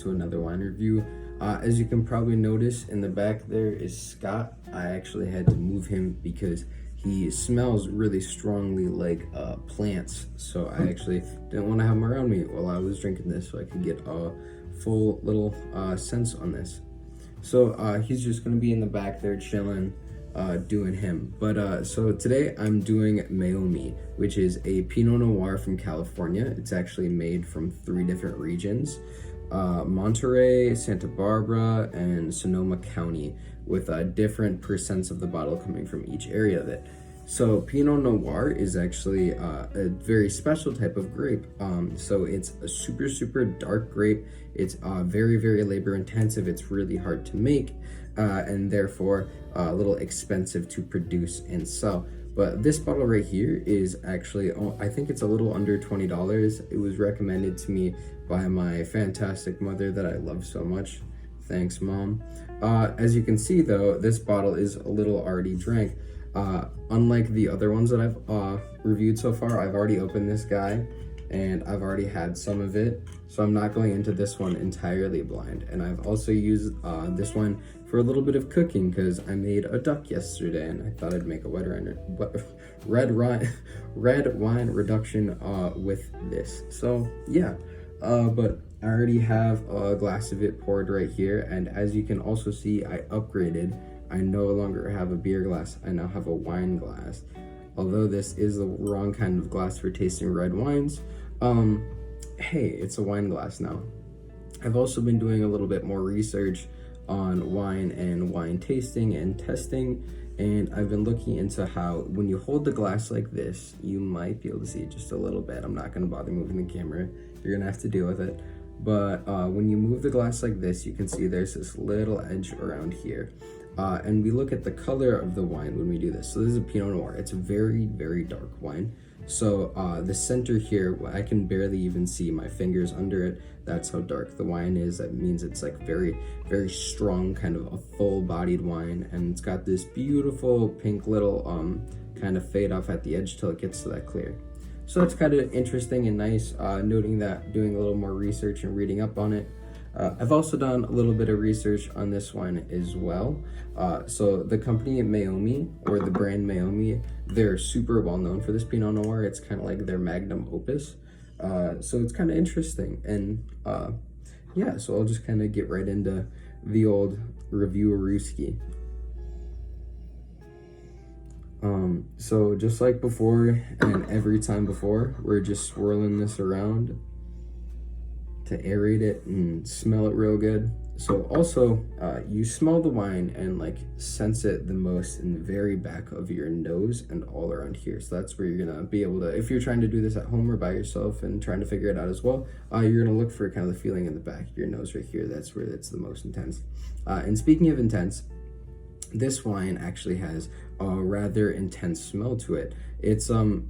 into another wine review. As you can probably notice in the back there is Scott. I actually had to move him because he smells really strongly like plants, so I actually didn't want to have him around me while I was drinking this, so I could get a full little sense on this. So he's just gonna be in the back there chilling, doing him. But so today I'm doing Meiomi, which is a Pino Noir from California. It's actually made from 3 different regions: Monterey, Santa Barbara, and Sonoma County, with different percents of the bottle coming from each area of it. So Pinot Noir is actually a very special type of grape. So it's a super dark grape. It's very labor intensive. It's really hard to make, and therefore a little expensive to produce and sell. But this bottle right here is actually, I think it's a little under $20. It was recommended to me by my fantastic mother that I love so much. Thanks, Mom. As you can see though, this bottle is a little already drank. Unlike the other ones that I've reviewed so far, I've already opened this guy and I've already had some of it, so I'm not going into this one entirely blind. And I've also used this one for a little bit of cooking because I made a duck yesterday and I thought I'd make a red wine reduction with this. So yeah, but I already have a glass of it poured right here, and as you can also see, I upgraded. I no longer have a beer glass, I now have a wine glass. Although this is the wrong kind of glass for tasting red wines, hey, it's a wine glass now. I've also been doing a little bit more research on wine and wine tasting and testing, and I've been looking into how when you hold the glass like this, you might be able to see it just a little bit. I'm not going to bother moving the camera, you're gonna have to deal with it. But when you move the glass like this, you can see there's this little edge around here. And we look at the color of the wine when we do this. So this is a Pinot Noir. It's a very dark wine. So the center here, I can barely even see my fingers under it. That's how dark the wine is. That means it's like very strong, kind of a full-bodied wine. And it's got this beautiful pink little kind of fade off at the edge till it gets to that clear. So that's kind of interesting and nice, noting that, doing a little more research and reading up on it. I've also done a little bit of research on this wine as well. So the company Meiomi, or the brand Meiomi, they're super well known for this Pinot Noir. It's kind of like their magnum opus. So it's kind of interesting. And yeah, so I'll just kind of get right into the old review-a-rooski. So just like before and every time before, we're just swirling this around to aerate it and smell it real good. So also, you smell the wine and like sense it the most in the very back of your nose and all around here. So that's where you're gonna be able to, if you're trying to do this at home or by yourself and trying to figure it out as well, you're gonna look for kind of the feeling in the back of your nose right here. That's where it's the most intense. And speaking of intense, this wine actually has a rather intense smell to it. It's kind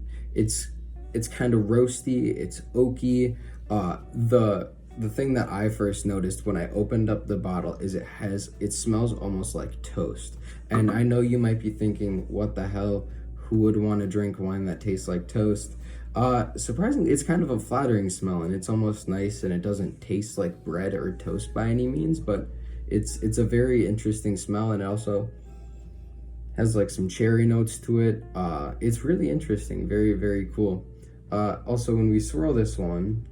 of roasty, it's oaky. The thing that I first noticed when I opened up the bottle is it smells almost like toast. And I know you might be thinking, what the hell, who would want to drink wine that tastes like toast? Surprisingly, it's kind of a flattering smell, and it's almost nice, and it doesn't taste like bread or toast by any means, but it's a very interesting smell, and it also has like some cherry notes to it. It's really interesting, very cool. Also, when we swirl this one,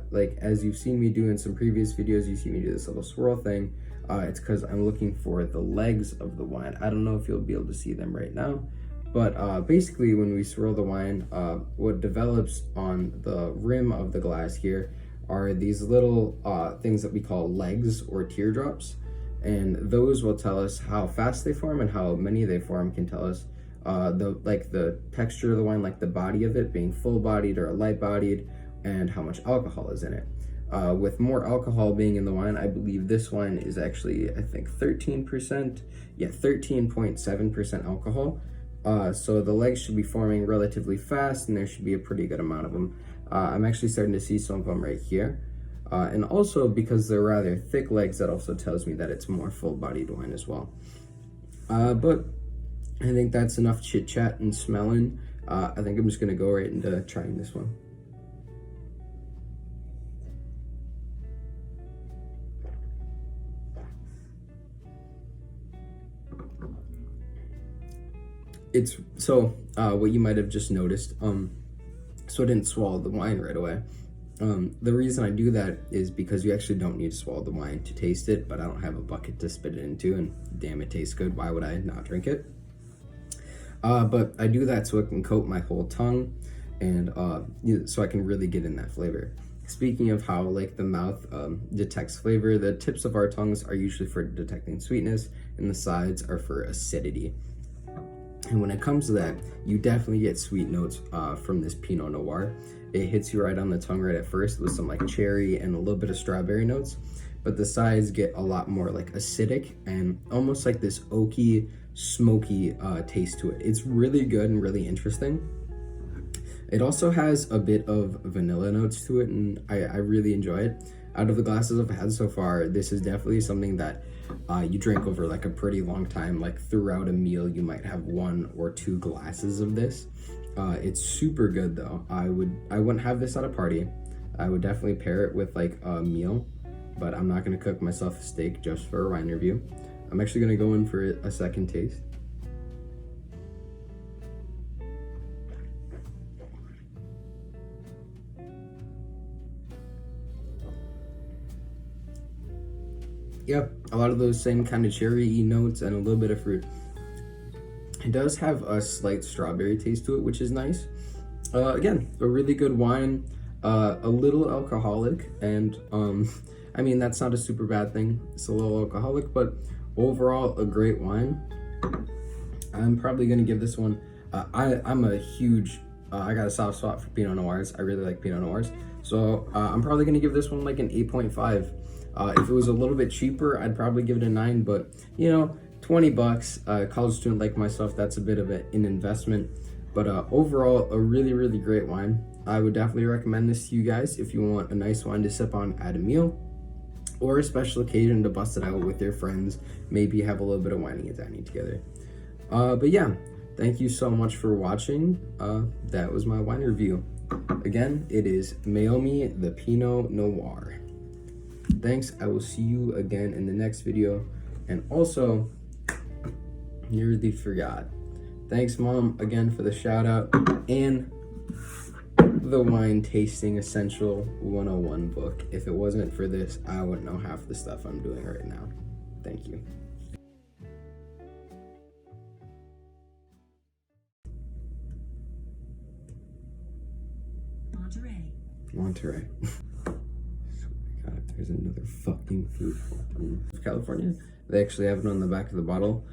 like as you've seen me do in some previous videos, you see me do this little swirl thing. It's because I'm looking for the legs of the wine. I don't know if you'll be able to see them right now, but basically when we swirl the wine, what develops on the rim of the glass here are these little things that we call legs or teardrops, and those will tell us how fast they form, and how many they form can tell us the texture of the wine, like the body of it being full-bodied or light-bodied, and how much alcohol is in it. With more alcohol being in the wine, I believe this wine is actually, I think 13.7% alcohol. So the legs should be forming relatively fast, and there should be a pretty good amount of them. I'm actually starting to see some of them right here. And also because they're rather thick legs, that also tells me that it's more full-bodied wine as well. But I think that's enough chit chat and smelling. I think I'm just gonna go right into trying this one. it's so what you might have just noticed. So I didn't swallow the wine right away. The reason I do that is because you actually don't need to swallow the wine to taste it, but I don't have a bucket to spit it into, and damn, it tastes good. Why would I not drink it? But I do that so it can coat my whole tongue, and so I can really get in that flavor. Speaking of how like the mouth detects flavor, the tips of our tongues are usually for detecting sweetness, and the sides are for acidity. And when it comes to that, you definitely get sweet notes from this Pinot Noir. It hits you right on the tongue right at first with some like cherry and a little bit of strawberry notes, but the sides get a lot more like acidic and almost like this oaky, smoky taste to it. It's really good and really interesting. It also has a bit of vanilla notes to it, and I really enjoy it. Out of the glasses I've had so far, this is definitely something that you drink over like a pretty long time. Like throughout a meal, you might have 1 or 2 glasses of this. It's super good though. I wouldn't have this at a party. I would definitely pair it with like a meal, but I'm not gonna cook myself a steak just for a wine review. I'm actually gonna go in for a second taste. Yep, a lot of those same kind of cherry notes and a little bit of fruit. It does have a slight strawberry taste to it, which is nice. Again, a really good wine, a little alcoholic, and I mean, that's not a super bad thing. It's a little alcoholic, but overall, a great wine. I'm probably gonna give this one, I'm a huge, I got a soft spot for Pinot Noirs. I really like Pinot Noirs. So I'm probably gonna give this one like an 8.5. If it was a little bit cheaper, I'd probably give it a 9, but you know, 20 bucks, college student like myself, that's a bit of an investment. But overall, a really, really great wine. I would definitely recommend this to you guys if you want a nice wine to sip on at a meal or a special occasion to bust it out with your friends, maybe have a little bit of wining and dining together. But yeah, thank you so much for watching. That was my wine review. Again, it is Meiomi the Pino Noir. Thanks, I will see you again in the next video. And also, nearly forgot. Thanks, Mom, again for the shout out and the Wine Tasting Essential 101 book. If it wasn't for this, I wouldn't know half the stuff I'm doing right now. Thank you. Monterey. God, if there's another fucking food in California, they actually have it on the back of the bottle.